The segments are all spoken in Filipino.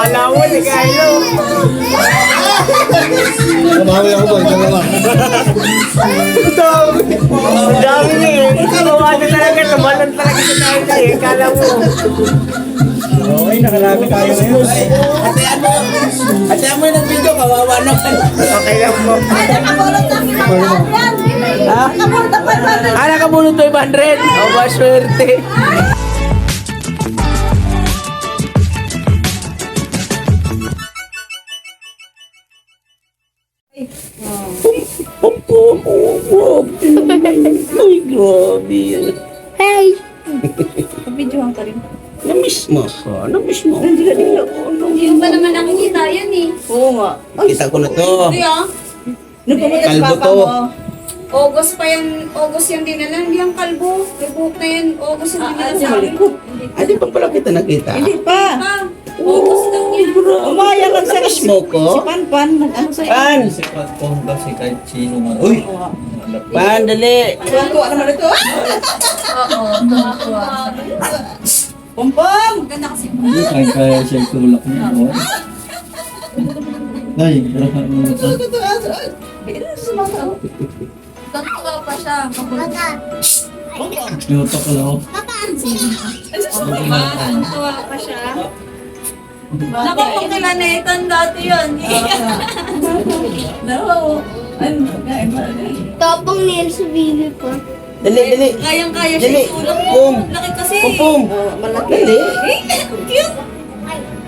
Kala mo, Ricardo. Kamawi ako boy, kamawa. Ang dami niya eh. Ano talaga, tumalan talaga sa tayo eh. Kala mo. Okay, nakarami tayo ngayon. Ate mo yung video, kawawa naman. Okay lang po. Ha? Nakabulot 500. Oh, maswerte. Ay, grabe yan. Hey! Pabidyohan ka rin. Namiss mo ko. Namiss mo. Hindi ba naman nakikita yan eh? Oo nga. Kita ko na to. Hindi ah. Kalbo to. August pa yan. August yung dinala. Hindi ang kalbo. Rebook na yan. August yung dinala sa akin. Ay, di pa pala kita nakita. Hindi pa. Ah, August lang yan. Umaya lang sa Namiss mo ko. Si Pan, nag-ano sa'yo. Pan! Si Patpong kasi kahit sino man. Uy! Pan, dali. Tuwa naman ito. Oo, tuwa. Pompom! Maganda kasi. Kaya siya tulak niya. Ay, rahat mo na to. Tatuwa pa siya. Pinutok ko lang ako. Tatuwa pa siya. Nakapagkila na ito dati yun. No. Ano? Topong nail sa video ko. Dali, dali. Kayang-kaya Dali. siya itulak mo. Pum. Laki kasi. Pum. Dali. Cute.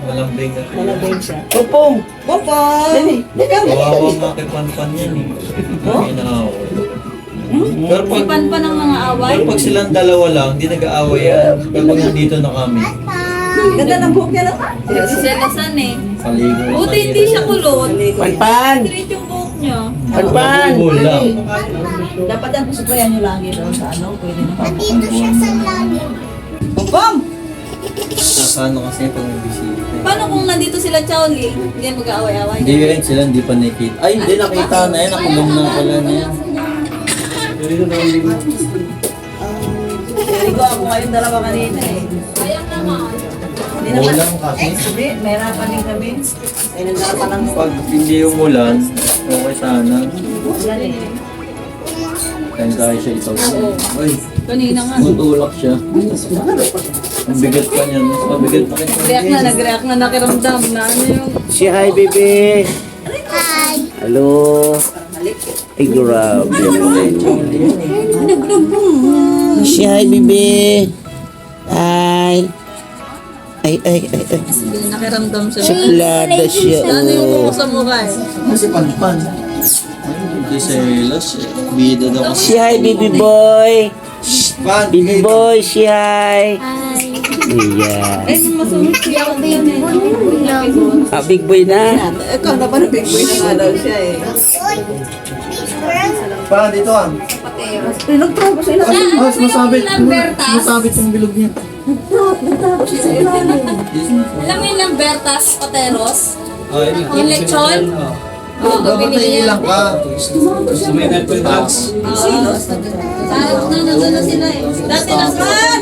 Walang binga. Malabing siya. Pum. Pompom! Dali. Kawawa nga kay Panpan yan eh. Hindi inaaway. Pero pag, Sipan pa ng mga away. pero pag silang dalawa lang, hindi nag-aaway yan. Kapag nandito na kami, Ganda ng buhok niya no? Selasan eh. paligo lang. Buti hindi siya kulot. Pan. Straight yung buhok niya. Pan. Pagbuhol lang. Dapat ang suplayan nyo lagi doon sa ano. Pwede na. Dito siya sa lalim. Pompom! Nakano kasi pag may bisita. Paano kung nandito sila Chowli? Hindi yan mag-aaway-aaway. Hindi rin sila, hindi pa nakikita. Ay, hindi nakita na yan. Nakulong na pala niya. Ligo ako ngayon dalawa kanina eh. Sayang naman. Hindi naman. Ulan kasi. Hindi, meron pa din kami. Ay, nandala pa lang. Pag hindi umulan, okay sana. Yan eh. Kaya tayo siya itaw. Uy, Kanina nga. tutulak siya. Ang bigat pa niyan. Mas mabigat pa rin. Nag-react na nakiramdam na ano yung... Si hi, baby. Hi. Hello. Ay, grabe. Si hi, baby. Hi. Ay. Nakiramdam siya. Suplada siya. Ano yung Oh. buhok sa mukha eh? Kasi Panpan. Hindi selos. Bida daw kasi. Si hi, baby boy. Pan, Baby boy, si hi. Hi. Ayan. Hindi ako din eh. Ah, big boy na. Ikaw na ba na big boy na nga daw siya eh. Pan, dito ah. Pinagtrapo siya na. Ah, sumasabit. Lambertas. Sumasabit yung bilog niya. Alam mo yung Lambertas Pateros? Ah, yun. Yung lechon? Oo, binili niya. Ilang ka. Suminan ko yung tax. Parang na sila eh. Dati na Pan!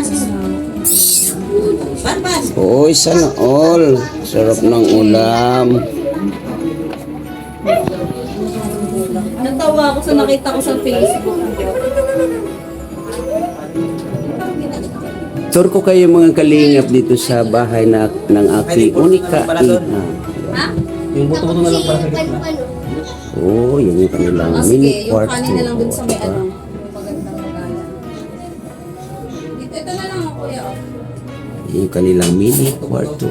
Uy, sana all. Sarap ng ulam. Natawa ako sa nakita ko sa Facebook. Tour ko kayo mga kalingap dito sa bahay ng aking unika ina. Ha? Yung buto-buto na lang para sa gitna. Oh, yun yung kanilang Ah, mini sige, yung kwarto. kanin na lang dun sa may ano. Yung magandang magala. Ito na lang ako, kuya. Yung kanilang mini kwarto.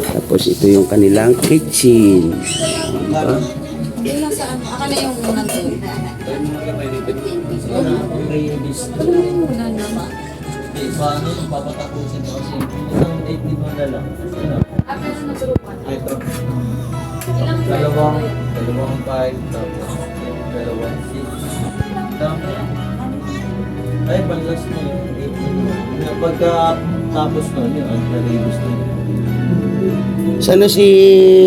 Tapos ito yung kanilang kitchen. Diba? Yung nasa ano, akala yung nandun. Wala naman. Paano yung papatapusin ko kasi isang date din mo na lang. After na nagsurupan. Ito. Ilang Dalawang 5 tapos dalawang 6. Dami. Ay, panlas na yun. Pagka tapos na yun, ang nalibos na yun. Sana si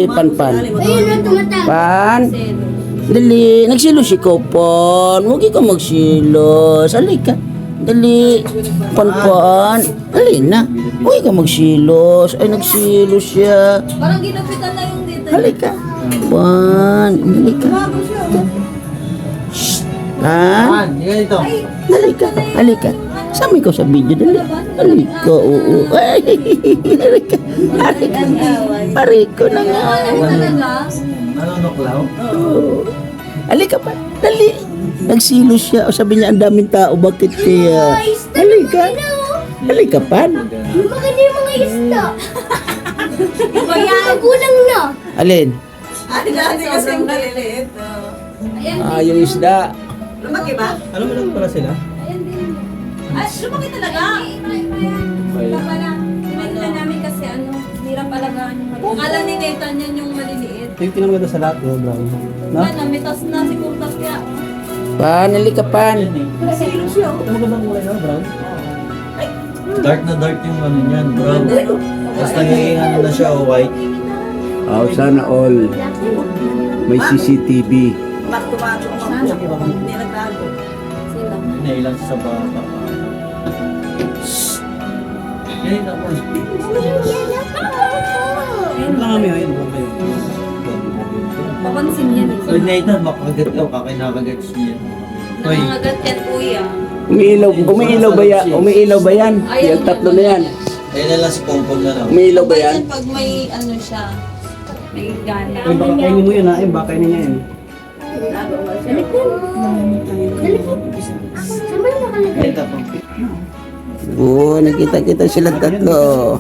Panpan. Ayun na tumatawag. Pan? Dali, nagsilo si Kopon. Huwag ka magsilo. Sali ka. Dali. Pan. Alin na. Uy ka magsilos. Ay, nagsilos siya. Parang ginupitan na yung dito. Halika. Pan. Halika. Shh. Ha? Dito. Halika. Sami ko sa video. Dali. Halika. Oo. Ay. Halika. Pariko na nga. Talaga? Ano nuklaw? Halika pa. Dali. Nagsilos siya. O sabi niya, ang daming tao. Bakit kaya? Halika. Halika, Pan. Maganda yung mga isda. Iba yan. Magulang na. Alin? Ay, dati kasing maliliit. Yung isda. Lumaki ba? Alam mo lang pala sila? Ay, lumaki talaga. Wala pala. Pinagila namin kasi hirap alagaan yung maliit. Akala ni Nathan yan yung maliliit. Ito yung pinamaganda sa lahat, no, Brown? No? Yan, namitas na si Kurtas kaya. Pan, halika, Pan. Silog siya. Ito magandang kulay, no, Brown? Dark na dark yung ano niyan, brown. Tapos nagiging ano na siya, white. Oh, sana all. May CCTV. Tumato. Hindi nagtago. Nailan sa baba. Ganyan ako. Ito lang kami, ayun, Brown kayo. Papansin yan eh. So, Nathan, makagat ka, kakinakagats niya. Hoy, Nangangagat yan, kuya. Umiilaw ba yan? Yung tatlo na yan. ayun na lang si Pongpong na lang. Umiilaw ba yan? Pag may ano siya, may gana. Ay, baka kainin mo yun, ha? Ay, baka kainin niya yun. Ito po. Oo, nakita-kita silang tatlo.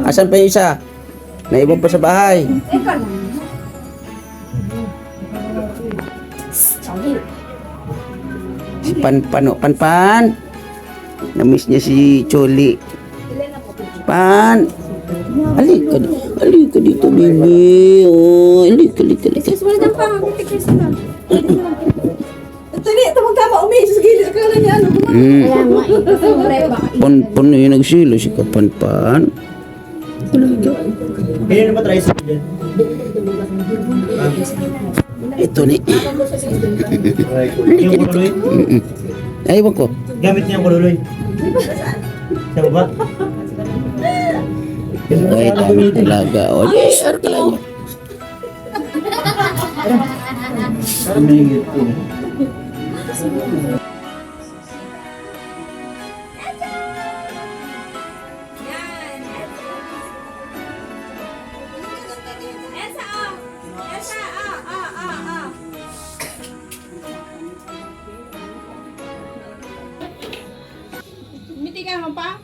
Asan pa yung isa? Naiwan pa sa bahay. Si Pan. Namiss niya si Choli. Pan. Halika dito, baby. Oh, halika. Sis, wala nang pang-picture sila. Ito magkama umiis sa gilid. Akala niya ano. Sobre, baka Pan yung nagsilo si Pan. Ganyan na ba try sa dyan? Ito ni. Yung kululoy? Aywan ko. Gamit niya yung kululoy. Sa baba? Ay, tama talaga. O, yes, ka lang. Parang may hingit po. Miti ka mo pa?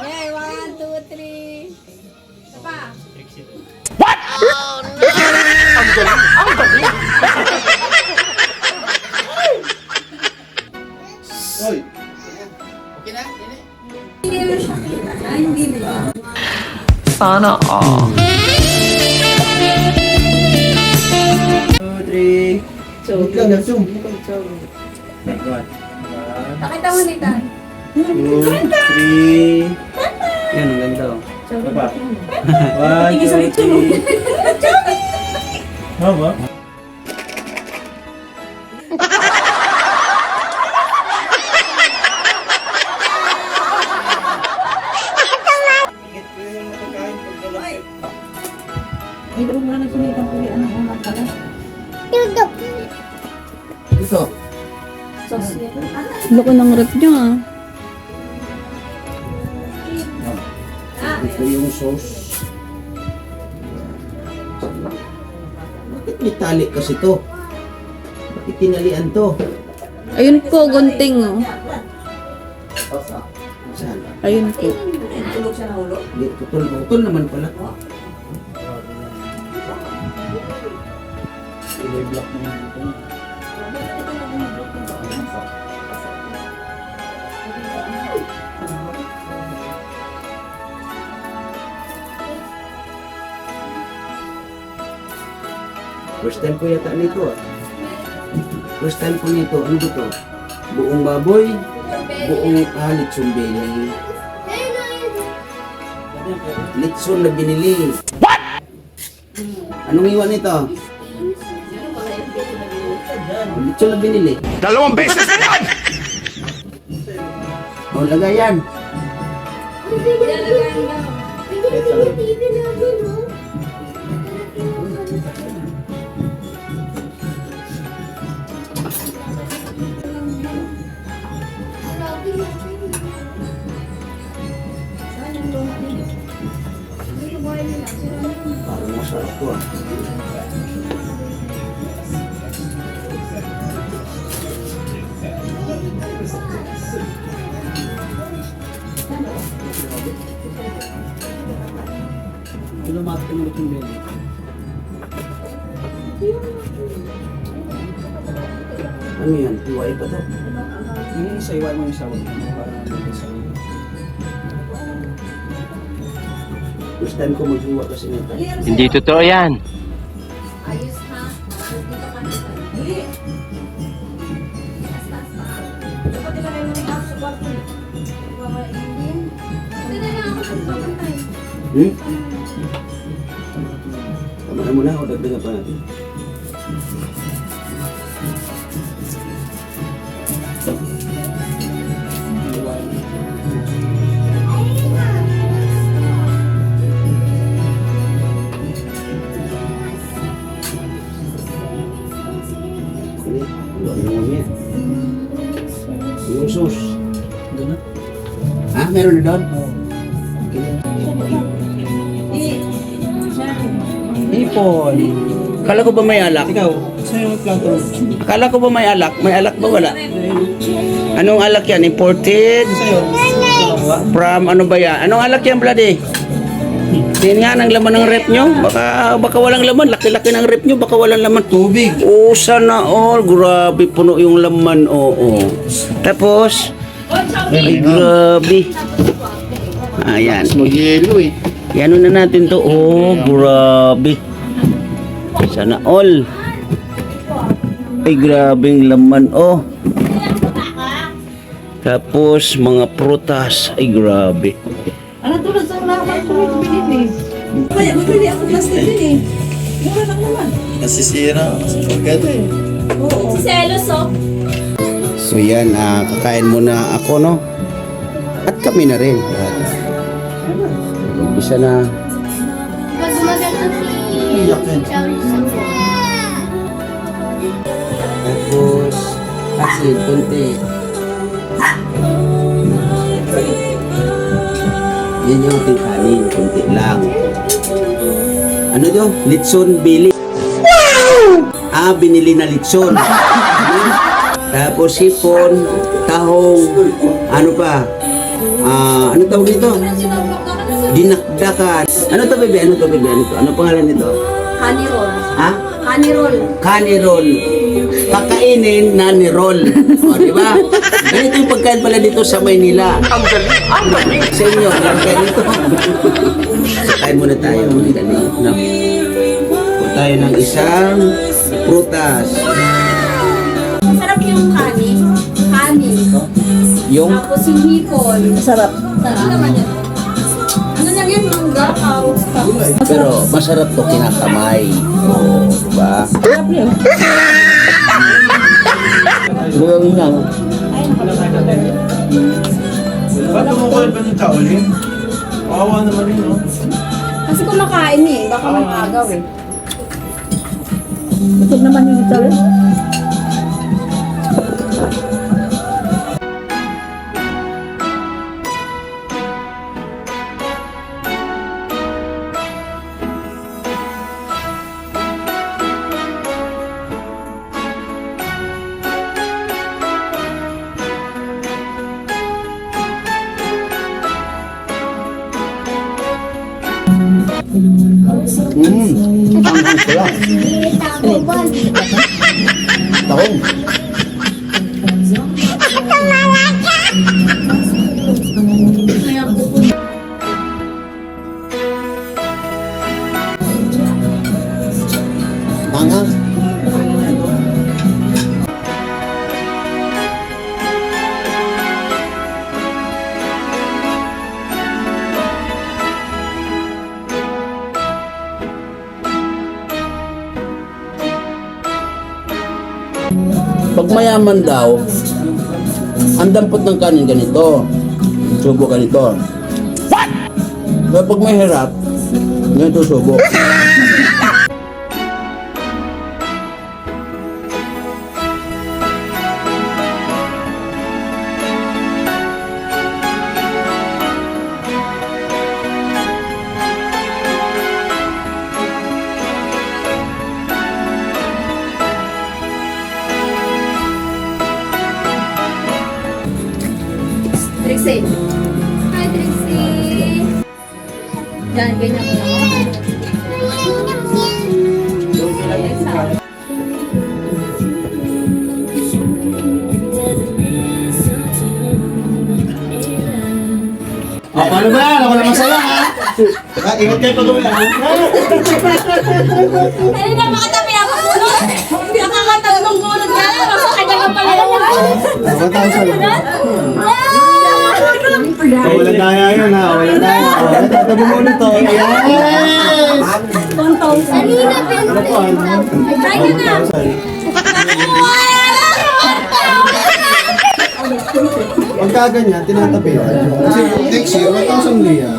Yay, 1, 2, 3. Isa pa. Hoy! Ay, hindi na. Sana all. 2, 3. Huwag lang, nag-zoom. Pakita mo nito. 2, 3. Yan, ang ganda, oh. Ano pa? 1, 2, 3. Ano ba? Ito. Loko ng rep niya ah. Ito yung sauce. Bakit may tali kasi to? Bakit tinalian to? Ayun po, gunting oh. Saan? Ayun po. Di, putol naman pala. I-block na yun dito. First time ko yata nito ah. First time ko nito. Ano ba to? Buong baboy. Buong lechon belly. Lechon na binili. What? Anong iwan nito? Lechon na binili. 2 beses na yan! O, lagay yan. Parang masarap to ah. Lumapit yung lechon belly. Ano yan? Iwai pa to? Yung isa, iwan mo yung sawag. Para nabili sa iyo. First time ko maghiwa kasi nito. Hindi totoo yan. Ayos ha. Dito ka na. Dali. Dapat ilagay mo ng app sa kwarto. Hindi na lang ako pagpapantay. Tama na muna o dagdagan pa natin. Ini, buat ngomongnya. Yung sus. Doon na? Ah, meron na doon? Ipon. Akala ko ba may alak? Ikaw, sa'yo yung plato. Akala ko ba may alak? May alak ba wala? Anong alak yan? Imported? Sa'yo. From ano ba yan? Anong alak yan, Bloody? Tingin nga ng laman ng rep nyo. Baka walang laman. Laki-laki ng rep nyo. Baka walang laman. Tubig. Oh, sana all. Grabe, puno yung laman. Oo. Tapos, ay grabe. Ayan. Mag-yelo eh. Yan na natin to. Oh, grabe. Sana all. Ay, grabeng laman. Oh. Tapos, mga prutas. Ay, grabe. Ano tulad sa laman ko yung binili? Kaya magbili ako plastic din eh. Mura lang naman. Nasisira. Pagkado eh. Oo. Si Celos oh. So yan, kakain muna ako, no? At kami na rin. Umpisa na. Pag gumaganda si Charles. Tapos, asin, kunti. Yan yung ating kanin, kunti lang. Ano daw? Litson bili. Ah, binili na litson. Tapos sipon, tahong, ano pa? Ano tawag dito? Dinakdakan. Ano to, bebe? Ano to, bebe? Ano to? Ano pangalan nito? Honey roll. Ha? Honey roll. Honey roll. Kakainin na ni roll. O, di ba? Ganito yung pagkain pala dito sa Maynila. Ang galing! Ang galing! Sa inyo, ang ganito. Kain muna tayo. Ang galing. No? Kuha tayo ng isang prutas. Masarap yung kanin. Kanin. Yung Tapos yung hipon. Masarap. Sarap naman yan. Ano lang yan? Mangga. pero masarap to kinakamay. Oo, di ba? Sarap yun. Gawin lang. Ba't tumukulit ba ng kaulin? Kawawa naman yun, no? Kasi kumakain eh. Baka mag-agaw eh. Busog naman yung ito. Ang sarap. Tahong. Mangang. Pag mayaman daw, ang dampot ng kanin ganito. Subo ganito. What? Pero pag may hirap, ganito subo. Trixie. Hi, Trixie. Yan, ganyan mo lang. Paano ba? Ako na masaya ha? Ingat kayo pag uwi ha? Ay, na makatabi ako bunot. Hindi ako nakatatlong bunot ka lang. Masa kanya ka pala yung Walang daya yun ha? Walang daya. Tatabi mo ulit to. Yes! 1,000. Kanina, Ano po? Try ka na. Pagka ganyan, tinatabi yan. Kasi next year, 1,000 liyan.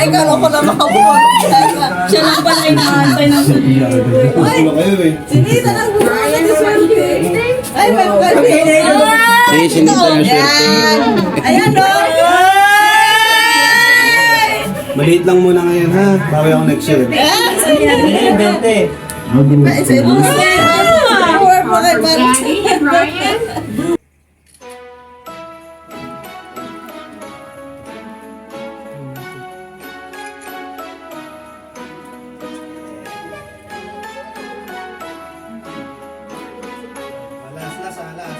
Ikaw ako na makabuhat. Siya lang pala yung nakantay ng Ano kayo eh? Sinita ng buhay. Ay, may pwede. Eh, sinita yung swerte. Ayan o. Maliit lang muna ngayon ha? Bawi ako next year. Alas, alas.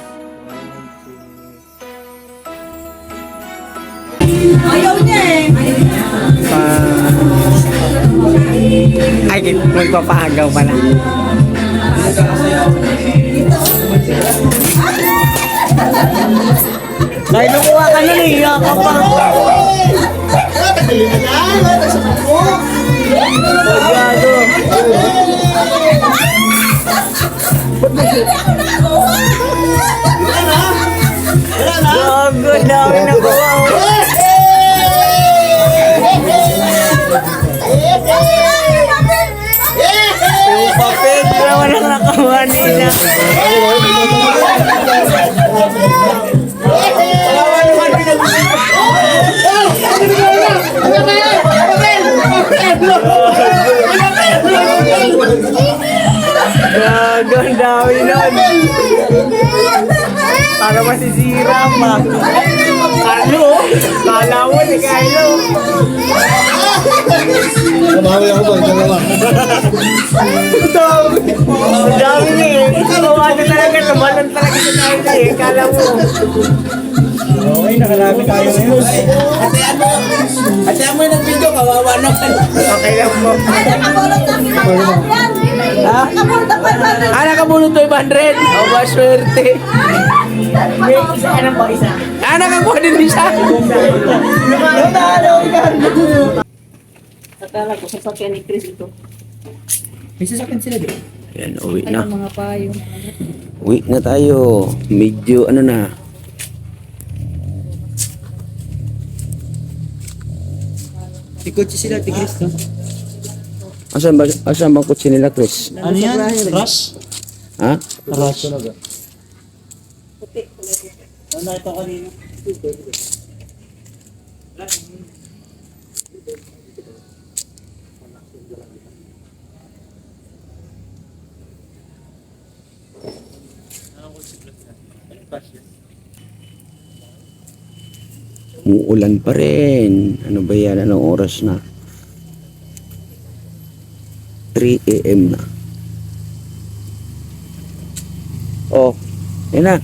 Ayaw niya eh. Ay, magpapahagaw pala. Dahil nakuha ka na, Liya ka pa. Gago, dami nakuha. Yung papel na walang nakakuha nila. Gago, ang dami nun. Para masisira pa. Kalo, kala mo si Kalo. Bawi ako doon, dalawa. Ang dami niya eh. Ano talaga, tumalon talaga si Kalo eh. Kala mo. Okay, nakalami tayo ngayon. Ate mo yung video, kawawa naman. Okay lang po. Ha? Ah, nakabulot to 500. O, ba, swerte. May isa ka ng isa. Ah, nakakuha din isa. Akala ko sa sakyan ni Chris ito. May sasakyan sila din. Ayan, uwi Ay, na. mga payo. Uwi na tayo. Medyo ano na. Tikotsi sila, tigris to. Asan ba kutsi nila, Chris? Ano yan? Rush? Ha? Rush talaga. Ano ito kanina? Umuulan pa rin. Ano ba yan? Anong oras na? 3 AM na. Oh, yan na.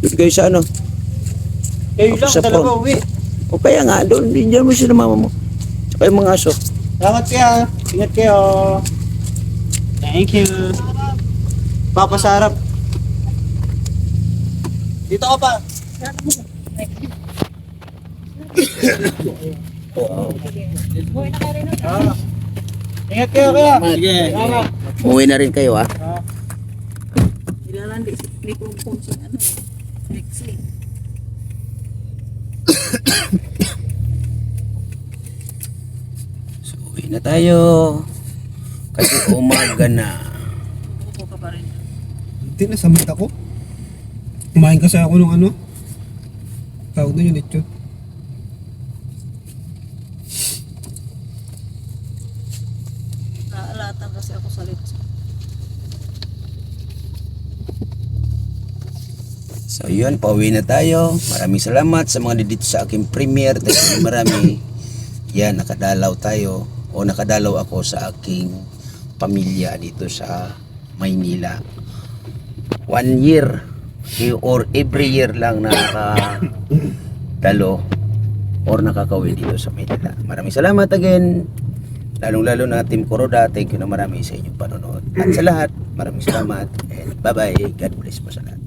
Doon kayo sa ano? Kayo Ako lang, sa dalawa front. uwi. O kaya nga, doon din dyan mo sila mama mo. Tsaka yung mga aso. Salamat kaya. Ingat kayo. Thank you. Papa Sarap. Dito ka pa. Ingat kayo kaya. Sige. Uwi na rin kayo, ha? Ilalandi ni Kumpong si ano eh. Lexi. So, uwi na tayo. Kasi umaga na. Upo ka pa rin. Hindi, nasamit ako. Kumain kasi ako ng ano. Tawag na yun, lechon. Naalatan kasi ako sa Lexi. So yun, pauwi na tayo. Maraming salamat sa mga dito sa aking premiere. Dahil marami. Yan, nakadalaw tayo. O nakadalaw ako sa aking pamilya dito sa Maynila. 1 year or every year lang nakadalo or nakakauwi dito sa Maynila. Maraming salamat again. Lalong-lalo na Team Kuroda. Thank you na marami sa inyong panonood. At sa lahat, maraming salamat. And bye-bye. God bless po sa lahat.